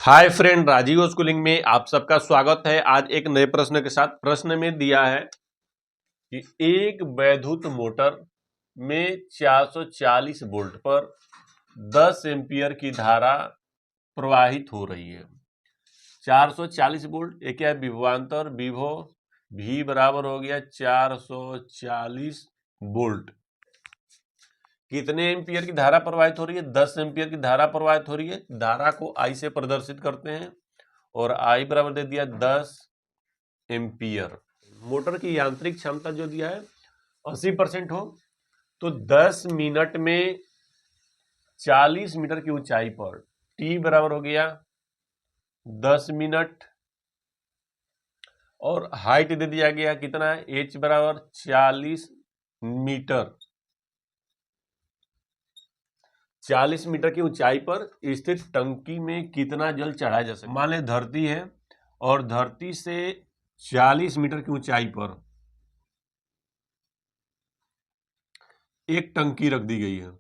Hi friend, Rajiv schooling में आप सबका स्वागत है। आज एक नए प्रश्न के साथ। प्रश्न में दिया है कि एक वैद्युत मोटर में 440 वोल्ट पर 10 एम्पियर की धारा प्रवाहित हो रही है। 440 वोल्ट एक क्या विभवांतर विभव V बराबर हो गया 440 वोल्ट। कितने एम्पियर की धारा प्रवाहित हो रही है? 10 एम्पियर की धारा प्रवाहित हो रही है। धारा को I से प्रदर्शित करते हैं और I बराबर दे दिया 10 एम्पियर। मोटर की यांत्रिक क्षमता जो दिया है 80% हो तो 10 मिनट में 40 मीटर की ऊंचाई पर T बराबर हो गया 10 मिनट और हाइट दे दिया गया कितना है? H बराबर 40 मीटर। 40 मीटर की ऊंचाई पर स्थित टंकी में कितना जल चढ़ाया जा सकता है? मान ले धरती है और धरती से 40 मीटर की ऊंचाई पर एक टंकी रख दी गई है।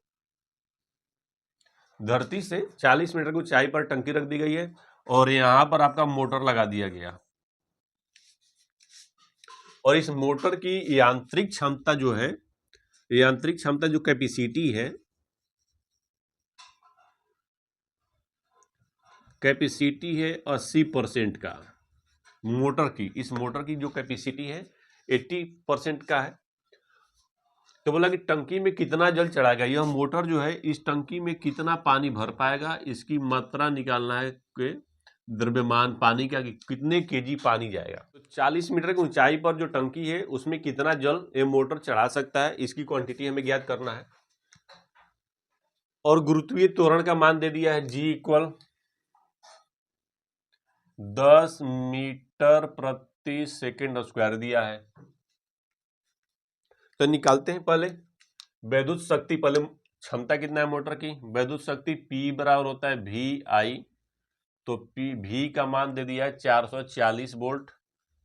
धरती से 40 मीटर की ऊंचाई पर टंकी रख दी गई है और यहां पर आपका मोटर लगा दिया गया और इस मोटर की यांत्रिक क्षमता जो है, यांत्रिक क्षमता जो कैपेसिटी है, कैपेसिटी है 80% का मोटर की। इस मोटर की जो कैपेसिटी है 80% का है। तो बोला कि टंकी में कितना जल चढ़ाएगा, यह मोटर जो है इस टंकी में कितना पानी भर पाएगा, इसकी मात्रा निकालना है कि द्रव्यमान पानी का कि कितने केजी पानी जाएगा। तो 40 मीटर की ऊंचाई पर जो टंकी है उसमें कितना जल ये मोटर चढ़ा सकता है, इसकी क्वांटिटी हमें ज्ञात करना है। और गुरुत्वीय त्वरण का मान दे दिया है G इक्वल 10 मीटर प्रति सेकेंड स्क्वायर दिया है। तो निकालते हैं पहले वैद्युत शक्ति। पहले क्षमता कितना है मोटर की? वैद्युत शक्ति P बराबर होता है VI। तो V का मान दे दिया है 440 वोल्ट।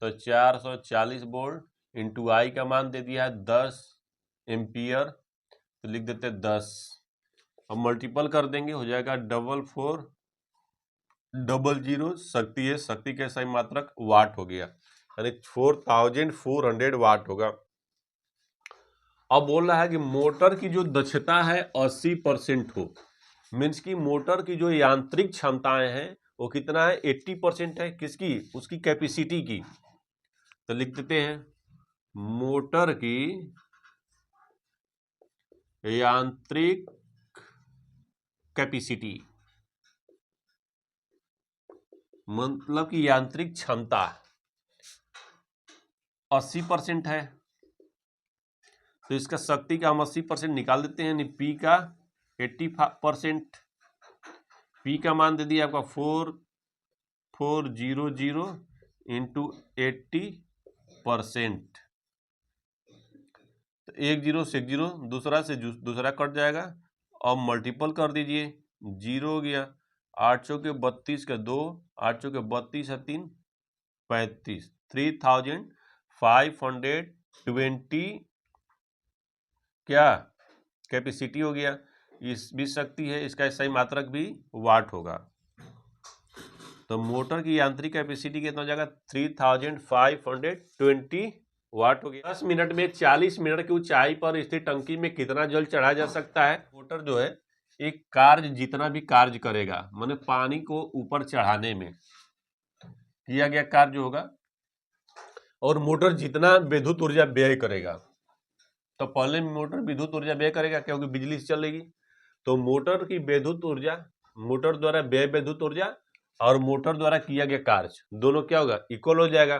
तो 440 वोल्ट इंटू I का मान दे दिया है 10 एम्पियर। तो लिख देते हैं 10। अब मल्टीपल कर देंगे, हो जाएगा 4400। शक्ति है, शक्ति के सही मात्रक वाट हो गया, यानी 4400 वाट होगा। अब बोल रहा है कि मोटर की जो दक्षता है 80% हो, मीन्स की मोटर की जो यांत्रिक क्षमताएं हैं वो कितना है? 80% है। किसकी? उसकी कैपेसिटी की। तो लिख देते हैं मोटर की यांत्रिक कैपेसिटी, मतलब कि यांत्रिक क्षमता 80% है। तो इसका शक्ति का हम 80% निकाल देते हैं, यानी P का 80%। P का मान दे दिया आपका 4400 इंटू 80%। तो एक जीरो से एक जीरो, दूसरा से दूसरा कट जाएगा और मल्टीपल कर दीजिए, 0 हो गया। 8 चौके 32 का 2, 8 चौके 32 है 3, 35, 3520 क्या कैपेसिटी हो गया। इस भी शक्ति है, इसका सही मात्रक भी वाट होगा। तो मोटर की यांत्रिक कैपेसिटी कितना हो जाएगा? 3520 वाट हो गया। 10 मिनट में 40 मीटर की ऊंचाई पर स्थित टंकी में कितना जल चढ़ाया जा सकता है? मोटर जो है एक कार्य जितना भी कार्य करेगा, माने पानी को ऊपर चढ़ाने में किया गया कार्य होगा, और मोटर जितना विद्युत ऊर्जा व्यय करेगा, तो पहले मोटर विद्युत ऊर्जा व्यय करेगा क्योंकि बिजली से चलेगी। तो मोटर की विद्युत ऊर्जा, मोटर द्वारा व्यय विद्युत ऊर्जा और मोटर द्वारा किया गया कार्य, दोनों क्या होगा? इक्वल हो जाएगा।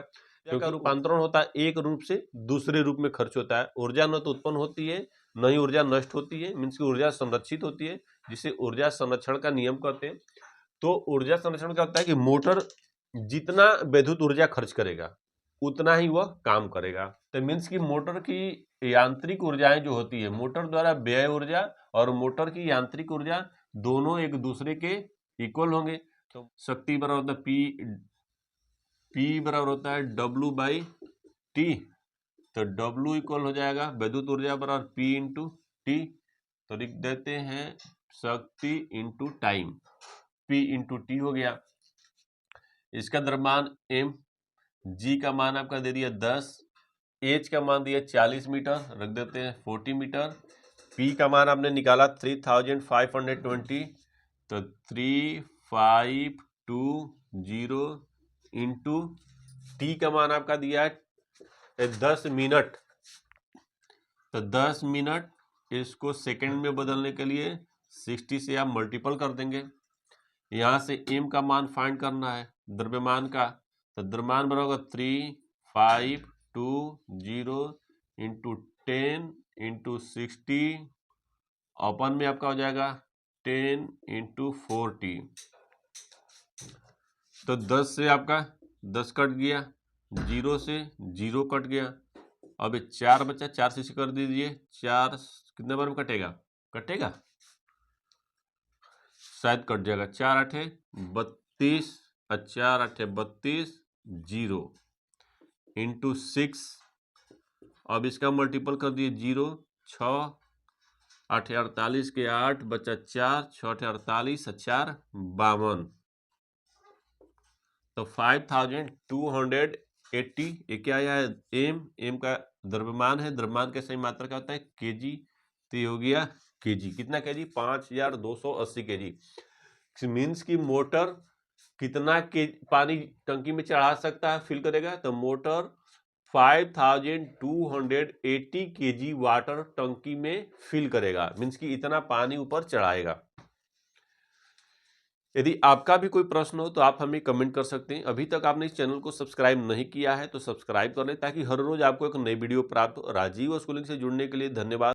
क्योंकि रूपांतरण होता है एक रूप से दूसरे रूप में खर्च होता है। ऊर्जा न तो उत्पन्न होती है न ही ऊर्जा नष्ट होती है, मीन्स की ऊर्जा संरक्षित होती है, जिसे ऊर्जा संरक्षण का नियम कहते हैं। तो ऊर्जा संरक्षण का होता है कि मोटर जितना विद्युत ऊर्जा खर्च करेगा उतना ही वह काम करेगा। तो मीन्स की मोटर की यांत्रिक ऊर्जाएं जो होती है, मोटर द्वारा व्यय ऊर्जा और मोटर की यांत्रिक ऊर्जा दोनों एक दूसरे के इक्वल होंगे। तो शक्ति बराबर होता है P बराबर होता है W/T। तो W इक्वल हो जाएगा विद्युत ऊर्जा बराबर P इंटू T। तो लिख देते हैं शक्ति into time, P into T हो गया। इसका द्रव्यमान m, g का मान आपका दे दिया 10, h का मान दिया 40 मीटर, रख देते हैं 40 मीटर। p का मान आपने निकाला 3520, तो 3520 इंटू t का मान आपका दिया है 10 मिनट, तो 10 मिनट इसको सेकंड में बदलने के लिए 60 से आप मल्टीपल कर देंगे। यहाँ से m का मान फाइंड करना है द्रव्यमान का, तो द्रव्यमान बराबर होगा 3520 इंटू 10 इंटू 60 अपन में आपका हो जाएगा 10 इंटू 40, तो 10 से आपका 10 कट गया, 0 से 0 कट गया, अब 4 बचा, 4 से कर दीजिए, 4 कितने बार में कटेगा, कटेगा शायद कट जाएगा, 4 8 32, 4 8 32, 0 इंटू 6, अब इसका मल्टीपल कर दिए 0, 6 8 48 के 8 बचा 4, 6 8 48, 4 52, तो 5280, ये क्या आया है m का द्रव्यमान है, द्रव्यमान के सही मात्रा क्या होता है kg, तो ये हो गया kg, कितना kg 5280 kg। मीन्स की मोटर कितना के पानी टंकी में चढ़ा सकता है, फिल करेगा, तो मोटर 5280 kg वाटर टंकी में फिल करेगा, मीन्स की इतना पानी ऊपर चढ़ाएगा। यदि आपका भी कोई प्रश्न हो तो आप हमें कमेंट कर सकते हैं। अभी तक आपने इस चैनल को सब्सक्राइब नहीं किया है तो सब्सक्राइब कर लें, ताकि हर रोज आपको एक नई वीडियो प्राप्त हो। राजीव स्कूलिंग से जुड़ने के लिए धन्यवाद।